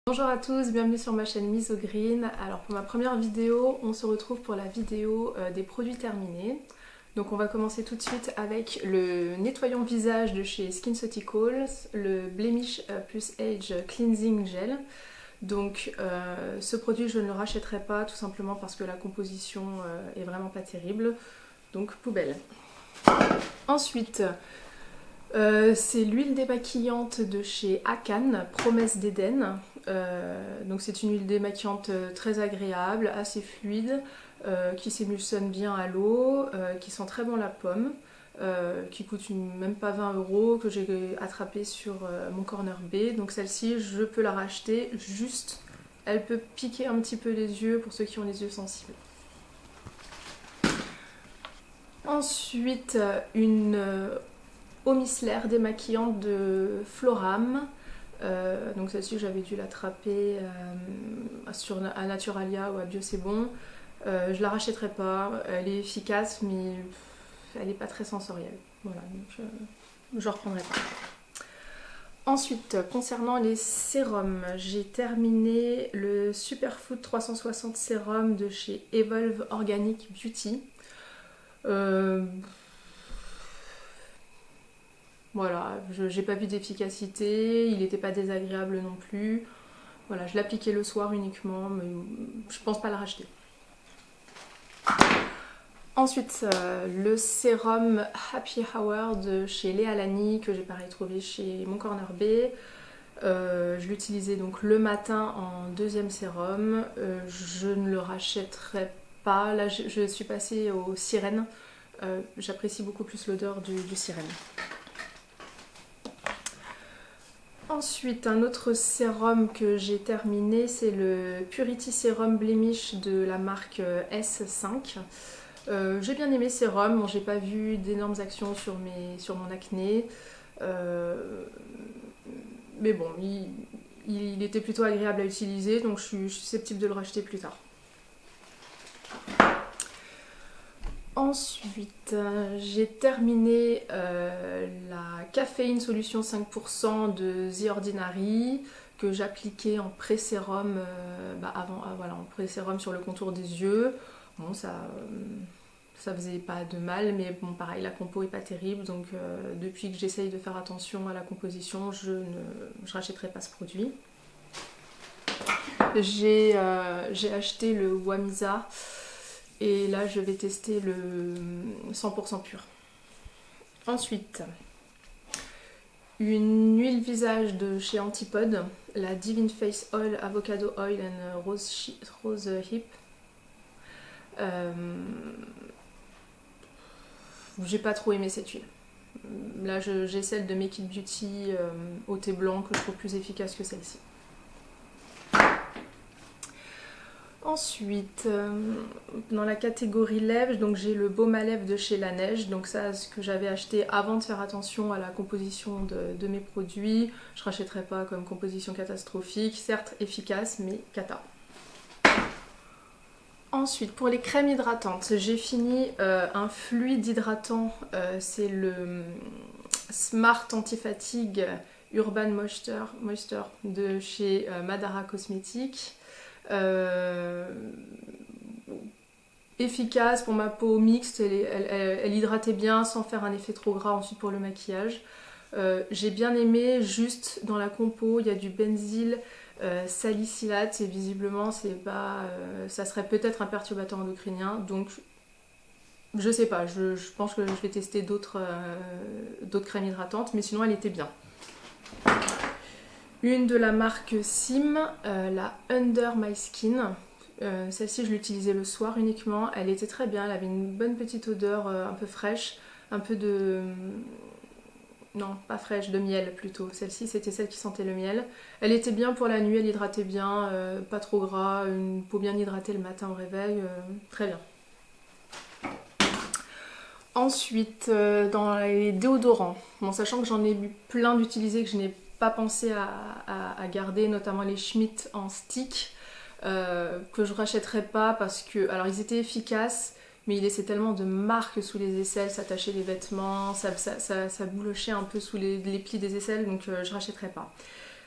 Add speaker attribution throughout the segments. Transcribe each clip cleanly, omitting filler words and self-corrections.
Speaker 1: Bonjour à tous, bienvenue sur ma chaîne Misogreen. Alors pour ma première vidéo, on se retrouve pour la vidéo des produits terminés. Donc on va commencer tout de suite avec le nettoyant visage de chez SkinCeuticals, le Blemish plus Age Cleansing Gel. Donc ce produit je ne le rachèterai pas tout simplement parce que la composition est vraiment pas terrible. Donc poubelle. Ensuite, c'est l'huile démaquillante de chez Akan, Promesse d'Éden. Donc c'est une huile démaquillante très agréable, assez fluide, qui s'émulsionne bien à l'eau, qui sent très bon la pomme, qui coûte même pas 20 €, que j'ai attrapée sur mon corner B. Donc celle-ci, je peux la racheter, juste elle peut piquer un petit peu les yeux pour ceux qui ont les yeux sensibles. Ensuite, une eau micellaire démaquillante de Floram. Donc celle-ci j'avais dû l'attraper à Naturalia ou à Bio c'est bon. Je la rachèterai pas, elle est efficace mais elle n'est pas très sensorielle. Voilà, donc je reprendrai pas. Ensuite, concernant les sérums, j'ai terminé le Superfood 360 sérum de chez Evolve Organic Beauty. Voilà, j'ai pas vu d'efficacité, il n'était pas désagréable non plus. Voilà, je l'appliquais le soir uniquement, mais je pense pas le racheter. Ensuite, le sérum Happy Hour de chez Léa Lani, que j'ai pareil trouvé chez mon corner B. Je l'utilisais donc le matin en deuxième sérum. Je ne le rachèterai pas. Là, je suis passée au sirène. J'apprécie beaucoup plus l'odeur du sirène. Ensuite, un autre sérum que j'ai terminé, c'est le Purity Serum Blemish de la marque S5. J'ai bien aimé ce sérum, bon, j'ai pas vu d'énormes actions sur mon acné. Mais bon, il était plutôt agréable à utiliser, donc je suis susceptible de le racheter plus tard. Ensuite, j'ai terminé la caféine solution 5% de The Ordinary que j'appliquais en pré-sérum voilà, en pré-sérum sur le contour des yeux. Bon, ça faisait pas de mal, mais bon, pareil, la compo est pas terrible, donc depuis que j'essaye de faire attention à la composition, je rachèterai pas ce produit. J'ai acheté le Wamisa. Et là, je vais tester le 100% pur. Ensuite, une huile visage de chez Antipode, la Divine Face Oil Avocado Oil and Rose Hip. J'ai pas trop aimé cette huile. Là, j'ai celle de Make It Beauty au thé blanc que je trouve plus efficace que celle-ci. Ensuite, dans la catégorie lèvres, donc j'ai le baume à lèvres de chez La Neige. Donc ça, ce que j'avais acheté avant de faire attention à la composition de mes produits. Je ne rachèterai pas comme composition catastrophique, certes efficace, mais cata. Ensuite, pour les crèmes hydratantes, j'ai fini un fluide hydratant. C'est le Smart Anti-Fatigue Urban Moisture de chez Madara Cosmetics. Efficace pour ma peau mixte, elle hydratait bien sans faire un effet trop gras ensuite pour le maquillage. J'ai bien aimé, juste dans la compo il y a du benzyl salicylate et visiblement c'est pas, ça serait peut-être un perturbateur endocrinien, donc je sais pas, je pense que je vais tester d'autres crèmes hydratantes, mais sinon elle était bien. Une de la marque Sim, la Under My Skin. Celle-ci je l'utilisais le soir uniquement, elle était très bien, elle avait une bonne petite odeur un peu fraîche, un peu de... non pas fraîche, de miel plutôt. Celle-ci c'était celle qui sentait le miel. Elle était bien pour la nuit, elle hydratait bien, pas trop gras, une peau bien hydratée le matin au réveil, très bien. Ensuite, dans les déodorants, bon, sachant que j'en ai eu plein d'utilisés que je n'ai pas pensé à garder, notamment les Schmitt en stick, que je rachèterai pas parce que, alors ils étaient efficaces, mais ils laissaient tellement de marques sous les aisselles, ça tachait les vêtements, ça boulochait un peu sous les plis des aisselles, donc je rachèterai pas.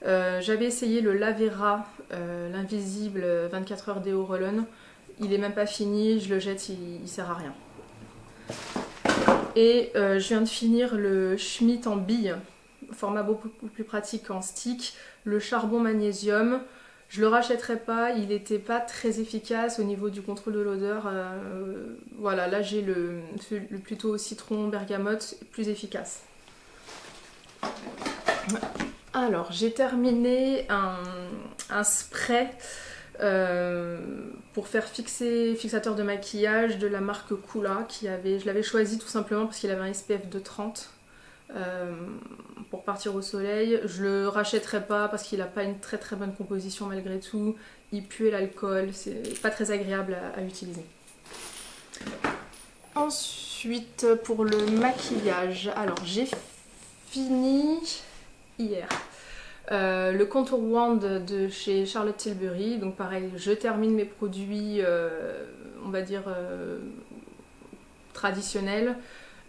Speaker 1: J'avais essayé le Lavera, l'invisible 24 heures déo roll-on. Il est même pas fini, je le jette, il sert à rien. Et je viens de finir le Schmitt en bille, format beaucoup plus pratique qu'en stick. Le charbon magnésium, je le rachèterai pas, il n'était pas très efficace au niveau du contrôle de l'odeur. Voilà, là j'ai le plutôt citron bergamote, plus efficace. Alors j'ai terminé un spray pour faire fixateur de maquillage de la marque Coola, je l'avais choisi tout simplement parce qu'il avait un SPF de 30 pour partir au soleil. Je le rachèterai pas parce qu'il n'a pas une très très bonne composition malgré tout, il pue l'alcool, c'est pas très agréable à utiliser. Ensuite pour le maquillage, alors j'ai fini hier le contour wand de chez Charlotte Tilbury. Donc pareil, je termine mes produits on va dire traditionnels.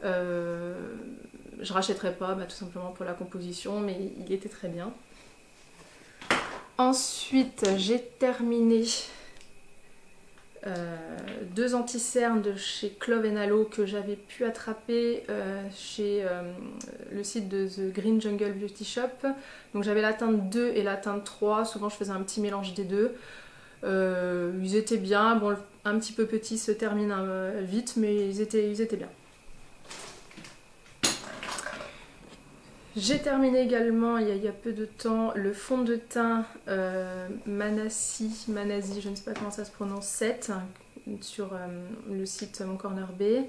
Speaker 1: Je rachèterai pas, tout simplement pour la composition, mais il était très bien. Ensuite j'ai terminé deux anti-cernes de chez Clove & Aloe que j'avais pu attraper chez le site de The Green Jungle Beauty Shop. Donc j'avais la teinte 2 et la teinte 3, souvent je faisais un petit mélange des deux. Ils étaient bien, bon un petit peu petit se termine vite, mais ils étaient bien. J'ai terminé également il y a peu de temps le fond de teint Manasi, je ne sais pas comment ça se prononce, 7 sur le site Mon Corner B.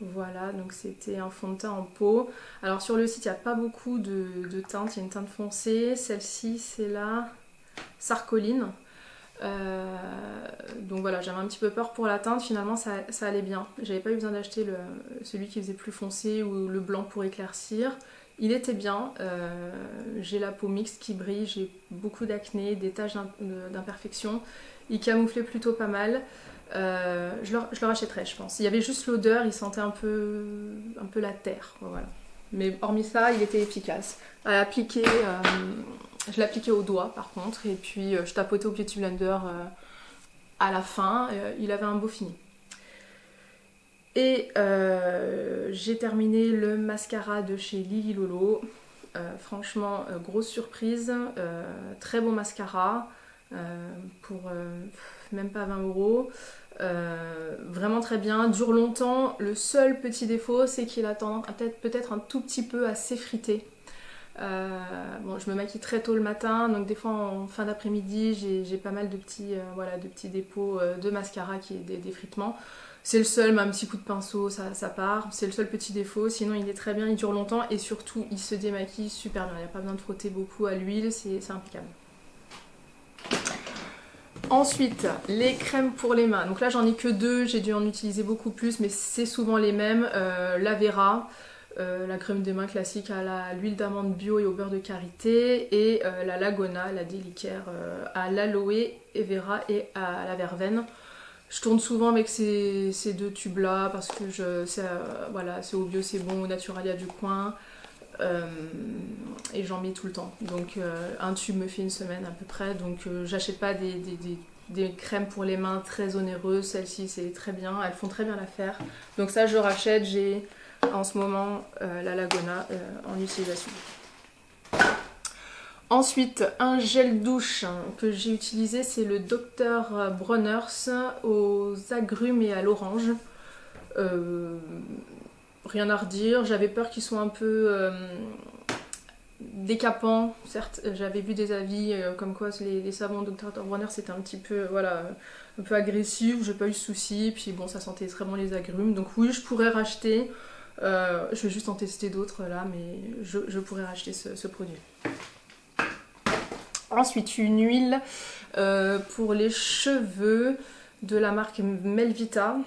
Speaker 1: Voilà, donc c'était un fond de teint en peau. Alors sur le site il n'y a pas beaucoup de teintes, il y a une teinte foncée, celle-ci c'est la Sarcoline. Donc voilà, j'avais un petit peu peur pour la teinte, finalement ça allait bien. J'avais pas eu besoin d'acheter celui qui faisait plus foncé ou le blanc pour éclaircir. Il était bien, j'ai la peau mixte qui brille, j'ai beaucoup d'acné, des taches d'imperfection. Il camouflait plutôt pas mal. Je le rachèterai, je pense. Il y avait juste l'odeur, il sentait un peu la terre. Voilà. Mais hormis ça, il était efficace. À l'appliquer, je l'appliquais au doigt par contre, et puis je tapotais au Beauty Blender à la fin. Il avait un beau fini. Et j'ai terminé le mascara de chez Lily Lolo. Franchement, grosse surprise. Très bon mascara pour même pas 20 €. Vraiment très bien, dure longtemps. Le seul petit défaut, c'est qu'il a tendance peut-être un tout petit peu à s'effriter. Bon, je me maquille très tôt le matin, donc des fois en fin d'après-midi, j'ai pas mal de petits dépôts de mascara qui est d'effritement. C'est le seul, mais un petit coup de pinceau, ça part. C'est le seul petit défaut. Sinon, il est très bien, il dure longtemps et surtout, il se démaquille super bien. Il n'y a pas besoin de frotter beaucoup à l'huile, c'est impeccable. Ensuite, les crèmes pour les mains. Donc là, j'en ai que deux. J'ai dû en utiliser beaucoup plus, mais c'est souvent les mêmes. La Vera, la crème des mains classique à l'huile d'amande bio et au beurre de karité. Et la Lagona, la Délicare, à l'aloe vera et à la verveine. Je tourne souvent avec ces deux tubes là parce que voilà, c'est au bio, c'est bon, au Naturalia du coin et j'en mets tout le temps. Donc un tube me fait une semaine à peu près, donc j'achète pas des crèmes pour les mains très onéreuses. Celles-ci c'est très bien, elles font très bien l'affaire. Donc ça je rachète, j'ai en ce moment la Lagona en utilisation. Ensuite, un gel douche que j'ai utilisé, c'est le Dr Bronner's aux agrumes et à l'orange. Rien à redire, j'avais peur qu'ils soient un peu décapants. Certes, j'avais vu des avis comme quoi les savons Dr Bronner's c'était un petit peu, voilà, un peu agressif, j'ai pas eu de soucis. Puis bon, ça sentait très bon les agrumes, donc oui, je pourrais racheter. Je vais juste en tester d'autres là, mais je pourrais racheter ce produit. Ensuite, une huile pour les cheveux de la marque Melvita.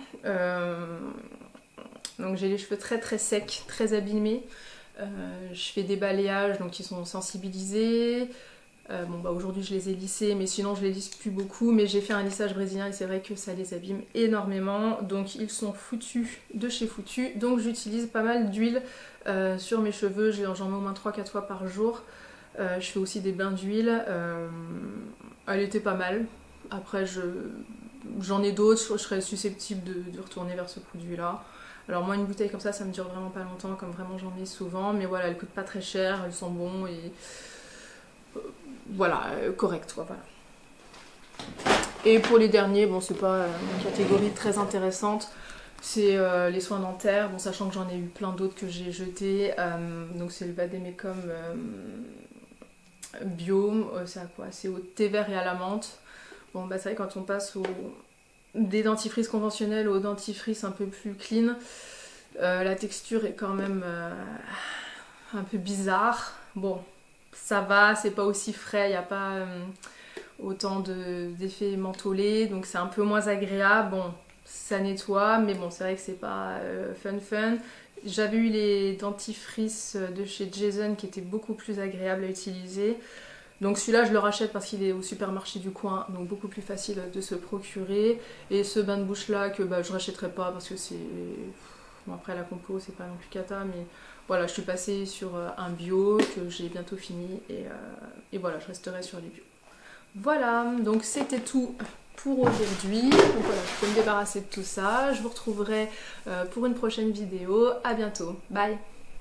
Speaker 1: Donc j'ai les cheveux très très secs, très abîmés. Je fais des balayages donc ils sont sensibilisés. Aujourd'hui je les ai lissés, mais sinon je les lisse plus beaucoup. Mais j'ai fait un lissage brésilien et c'est vrai que ça les abîme énormément. Donc ils sont foutus de chez foutus. Donc j'utilise pas mal d'huile sur mes cheveux. J'en mets au moins 3-4 fois par jour. Je fais aussi des bains d'huile. Elle était pas mal. Après, j'en ai d'autres, je serais susceptible de retourner vers ce produit-là. Alors moi, une bouteille comme ça me dure vraiment pas longtemps, comme vraiment j'en ai souvent. Mais voilà, elle coûte pas très cher, elles sont bons et... voilà, correct quoi, voilà. Et pour les derniers, bon c'est pas une catégorie très intéressante, c'est les soins dentaires, bon sachant que j'en ai eu plein d'autres que j'ai jetés, donc c'est le Vademecum bio, c'est à quoi? C'est au thé vert et à la menthe. Bon bah c'est vrai quand on passe des dentifrices conventionnels aux dentifrices un peu plus clean, la texture est quand même un peu bizarre. Bon, ça va, c'est pas aussi frais, il n'y a pas autant d'effets mentholés, donc c'est un peu moins agréable. Bon, ça nettoie, mais bon, c'est vrai que c'est pas fun. J'avais eu les dentifrices de chez Jason qui étaient beaucoup plus agréables à utiliser. Donc celui-là, je le rachète parce qu'il est au supermarché du coin, donc beaucoup plus facile de se procurer. Et ce bain de bouche-là, que je rachèterai pas parce que c'est... Bon, après la compo, c'est pas non plus cata, mais voilà, je suis passée sur un bio que j'ai bientôt fini et voilà, je resterai sur les bio. Voilà, donc c'était tout pour aujourd'hui. Donc voilà, je peux me débarrasser de tout ça. Je vous retrouverai pour une prochaine vidéo. À bientôt. Bye!